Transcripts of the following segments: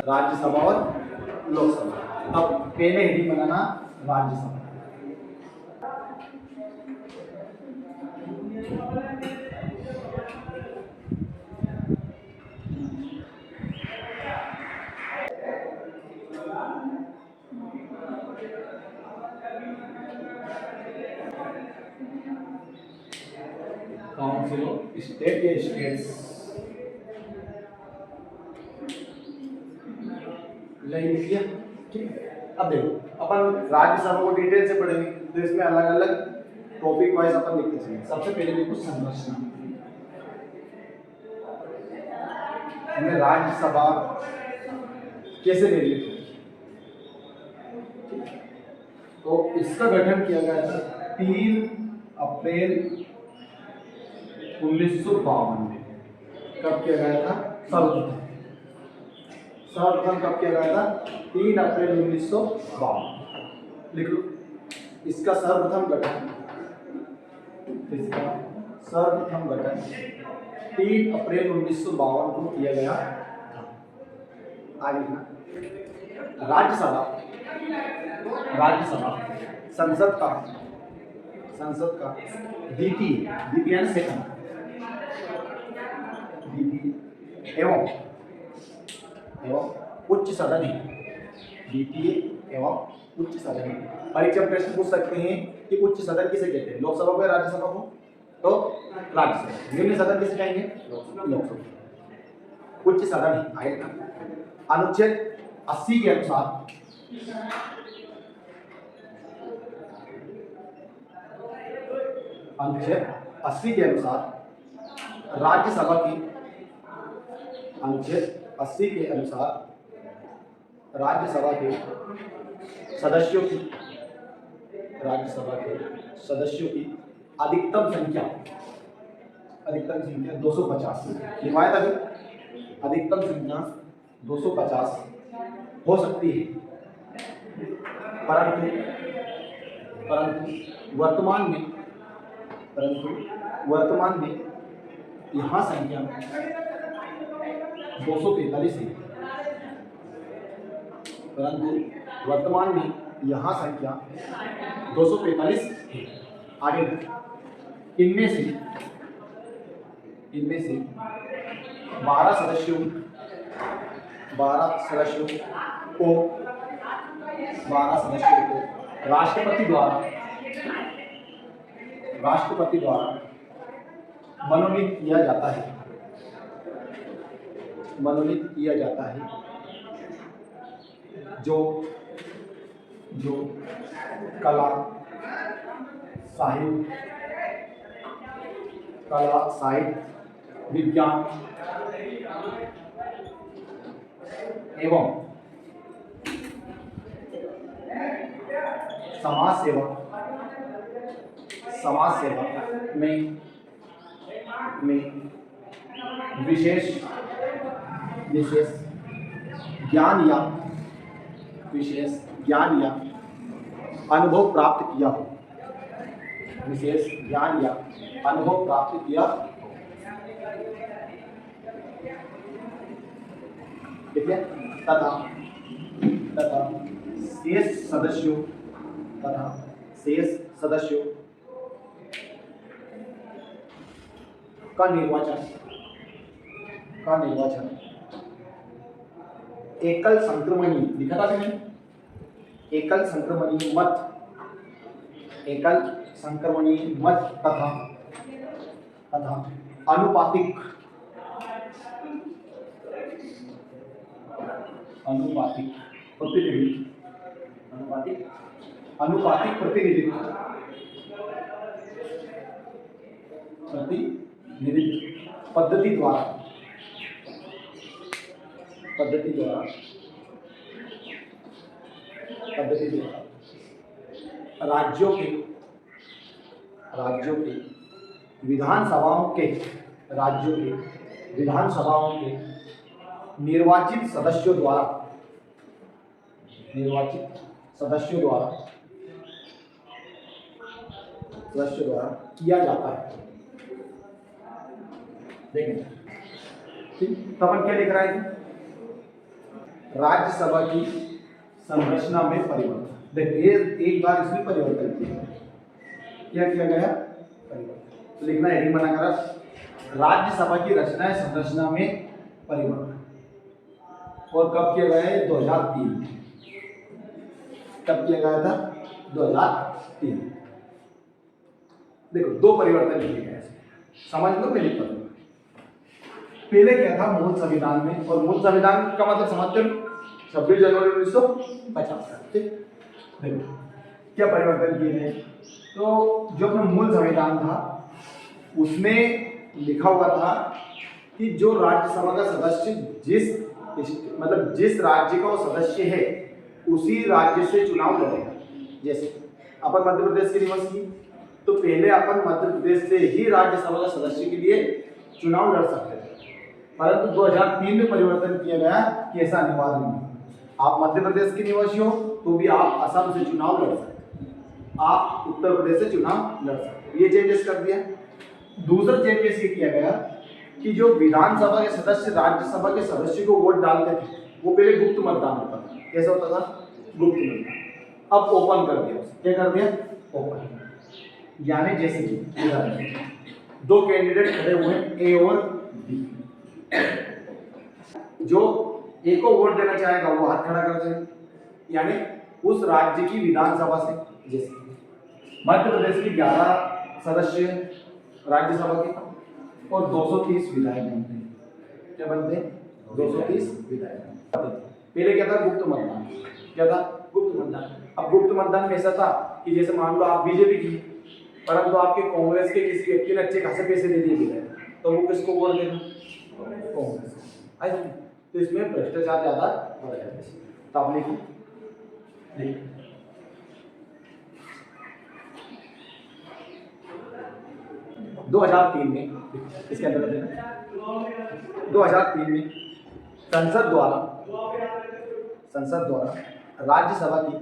राज्यसभा और लोकसभा। अब पहले heading banana Rajya Sabha. Council of state या स्टेट्स लाइन लिखिए। ठीक है, अब देखो अपन राज्यसभा को डिटेल से पढ़ेंगे तो इसमें अलग अलग टॉपिक वाइज अपन लिखते चलेंगे। सबसे पहले देखो संरचना। हमें राज्यसभा कैसे निर्मित हुई, तो इसका गठन किया गया था 3 अप्रैल 1952 में। कब किया गया था? सर्वप्रथम कब किया गया था? 3 अप्रैल 1952। लिख लो इसका सर्वप्रथम गठन 3 अप्रैल 1952 को किया गया था। आगे लिखना राज्यसभा संसद का द्वितीय यानी सेकंड एवं उच्च सदन है। द्वितीय एवं उच्च सदन है। परीक्षा में प्रश्न पूछ सकते हैं कि उच्च सदन किसे कहते हैं, लोकसभा को या राज्यसभा को? तो राज्यसभा। निम्न सदन किसे कहेंगे? लोकसभा। उच्च सदन है। आएगा अनुच्छेद 80 के अनुसार राज्यसभा की अनुच्छेद 80 के अनुसार राज्यसभा के सदस्यों की अधिकतम संख्या 250 लिखवाया था। अधिकतम संख्या 250 हो सकती है, परंतु वर्तमान में यहाँ संख्या 243 है। आगे इनमें से 12 सदस्यों को राष्ट्रपति द्वारा मनोनीत किया जाता है, जो कला, साहित्य, विज्ञान एवं समाज सेवा में विशेष ज्ञान या अनुभव प्राप्त किया हो। ठीक है, तथा शेष सदस्यों का निर्वाचन एकल संक्रमणीय मत तथा अनुपातिक प्रतिनिधित्व पद्धति द्वारा राज्यों के विधानसभाओं के निर्वाचित सदस्यों द्वारा सदस्य द्वारा किया जाता है। देखें, ठीक, तो अपन क्या लिख रहे थे? राज्यसभा की संरचना में परिवर्तन। देखिए एक बार इसमें परिवर्तन किया, क्या किया गया? परिवर्तन। तो लिखना हेडिंग बना कर राज्यसभा की रचना संरचना में परिवर्तन। और कब किया गया है? 2003 में। कब किया गया था? 2003। देखो दो परिवर्तन किए गए, समझ लो मेरी पर। पहले क्या था? मूल संविधान में, और मूल संविधान का मतलब समझते हो 26 जनवरी 1950। ठीक, देखो क्या परिवर्तन किए गए। तो जो अपना मूल संविधान था उसमें लिखा हुआ था कि जो राज्यसभा का सदस्य जिस राज्य का वो सदस्य है उसी राज्य से चुनाव लड़ेगा। जैसे अपन मध्य प्रदेश के निवासी, तो पहले अपन मध्य प्रदेश से ही राज्यसभा का सदस्य के लिए चुनाव लड़ सकते थे, परंतु 2003 में परिवर्तन किया गया कि ऐसा अनिवार्य नहीं। आप मध्य प्रदेश के निवासी हो तो भी आप असम से चुनाव लड़ सकते, आप उत्तर प्रदेश से चुनाव लड़ सकते, ये चेंजेस कर दिया। दूसरा चेंजेस ये किया गया कि जो विधानसभा के सदस्य राज्यसभा के सदस्य को वोट डालते थे वो पहले गुप्त मतदान होता था। कैसा होता था? गुप्त मतदान। अब ओपन कर दिया। क्या कर दिया? ओपन। यानी जैसे कि दो कैंडिडेट खड़े हुए ए और बी, जो ए को वोट देना चाहेगा वो हाथ खड़ा कर देगा, यानी उस राज्य की विधानसभा से, जैसे मध्य प्रदेश के 11 सदस्य राज्यसभा के और 230 विधायक बनते हैं। क्या बनते हैं? 230 विधायक। पहले क्या था? गुप्त मतदान। क्या था? गुप्त मतदान। अब गुप्त मतदान में ऐसा था कि जैसे मान लो आप बीजेपी की, परंतु आपके कांग्रेस के किसी व्यक्ति ने अच्छे खासे पैसे दे दिए तो वो किसको वोट देगा? कांग्रेस। तो इसमें भ्रष्टाचार ज्यादा बढ़ जाता है। तो आप लिखो 2003 में, इसके अंदर 2003 में संसद द्वारा राज्यसभा की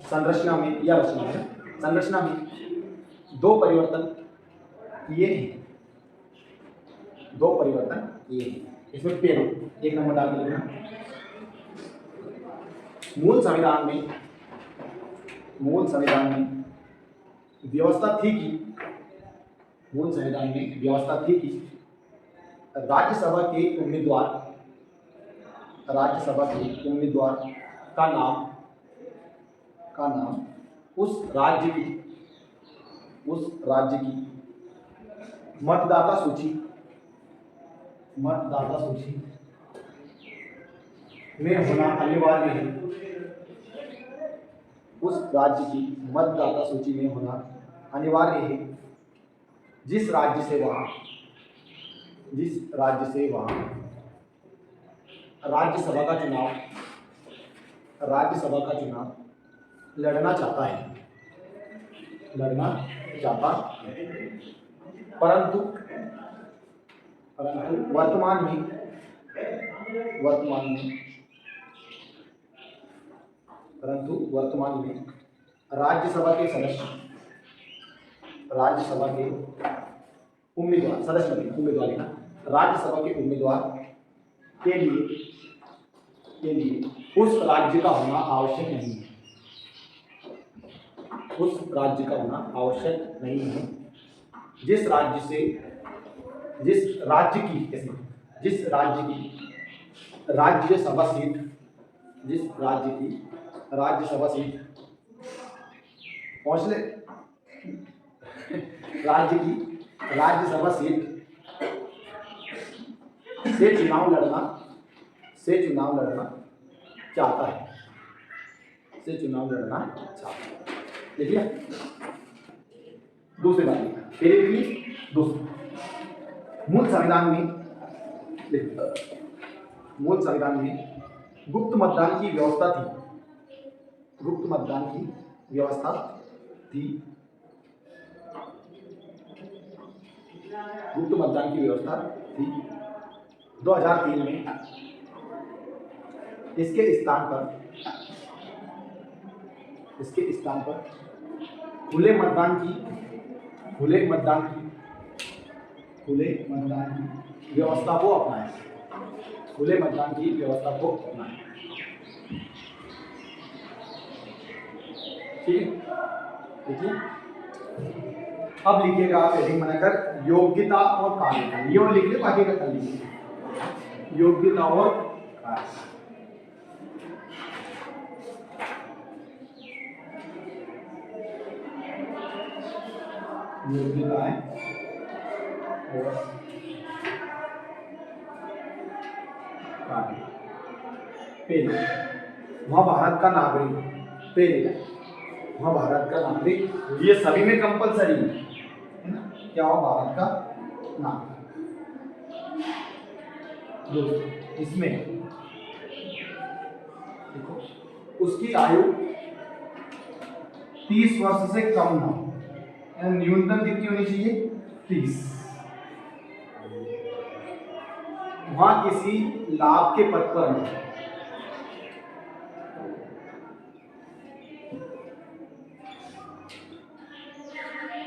संरचना में या संरचना में दो परिवर्तन किए हैं। इसमें पहले एक नंबर डाल के लिखना, मूल संविधान में व्यवस्था थी कि राज्यसभा के उम्मीदवार का नाम उस राज्य की मतदाता सूची में होना अनिवार्य है। उस राज्य की मतदाता सूची में होना अनिवार्य है जिस राज्य से वह राज्यसभा का चुनाव लड़ना चाहता है। परंतु वर्तमान में राज्यसभा के उम्मीदवार के लिए उस राज्य का होना आवश्यक नहीं है। जिस राज्य की राज्यसभा सीट पहुंच ले राज्य की राज्यसभा सीट से चुनाव लड़ना चाहता है। देखिए दूसरी बात, पहले दूसरी, मूल संविधान में गुप्त मतदान की व्यवस्था थी। 2003 में इसके स्थान पर खुले मतदान की व्यवस्था को अपनाएं। खुले मतदान की व्यवस्था को अपनाएं। ठीक है। अब लिखिएगा आप हेडिंग बनाकर योग्यता और कार्यकाल। ये और लिख ले, बाकी का कर लीजिए। योग्यता और कार्यकाल। योग्यताएं और कार्यकाल। पहले वह भारत का नागरिक, वह भारत का नागरिक, ये सभी में कंपलसरी है ना, क्या हो भारत का नागरिक। इसमें देखो उसकी आयु 30 वर्ष से कम ना हो, न्यूनतम कितनी होनी चाहिए 30। वहां किसी लाभ के पद पर नहीं,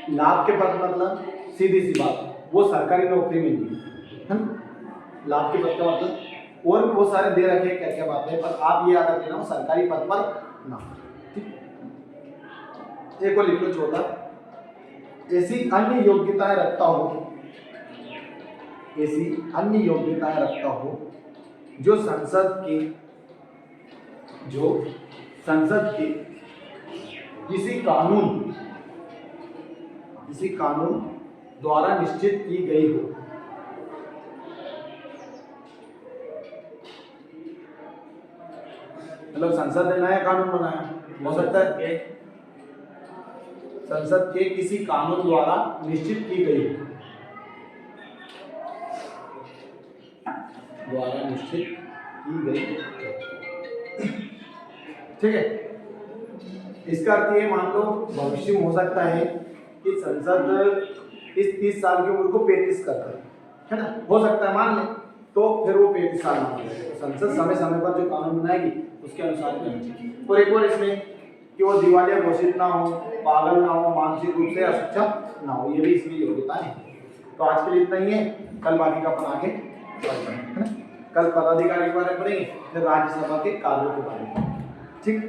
लाभ के पद मतलब सीधी सी बात वो सरकारी नौकरी में नहीं है ना। लाभ के पद का मतलब और बहुत सारे दे रखे हैं क्या क्या बात है, पर आप ये याद रखना वो सरकारी पद पर ना। ठीक, एक और लिख लो छोटा, ऐसी अन्य योग्यताएं रखता हो, ऐसी अन्य योग्यताएं रखता हो जो संसद के किसी कानून द्वारा निश्चित की गई हो। मतलब संसद ने नया कानून बनाया, हो सकता है संसद के किसी कानून द्वारा निश्चित की गई हो, ठीक है। इसका अर्थ ये मान लो भविष्य में हो सकता है कि संसद इस 30 साल की उम्र को 35 कर दे, है ना, हो सकता है मान ले, तो फिर वो 35 साल मान ले। संसद समय समय पर जो कानून बनाएगी उसके अनुसार करना चाहिए। और एक और इसमें कि वो दिवालिया घोषित ना हो, पागल ना हो, मानसिक रूप से असक्षम ना हो, ये भी इसमें योग्यता है। तो आज के लिए इतना ही है, कल बाकी का अपन आगे है ना। कल पदाधिकारी के बारे में पढ़ेंगे, फिर राज्यसभा के कार्यों के बारे में। ठीक।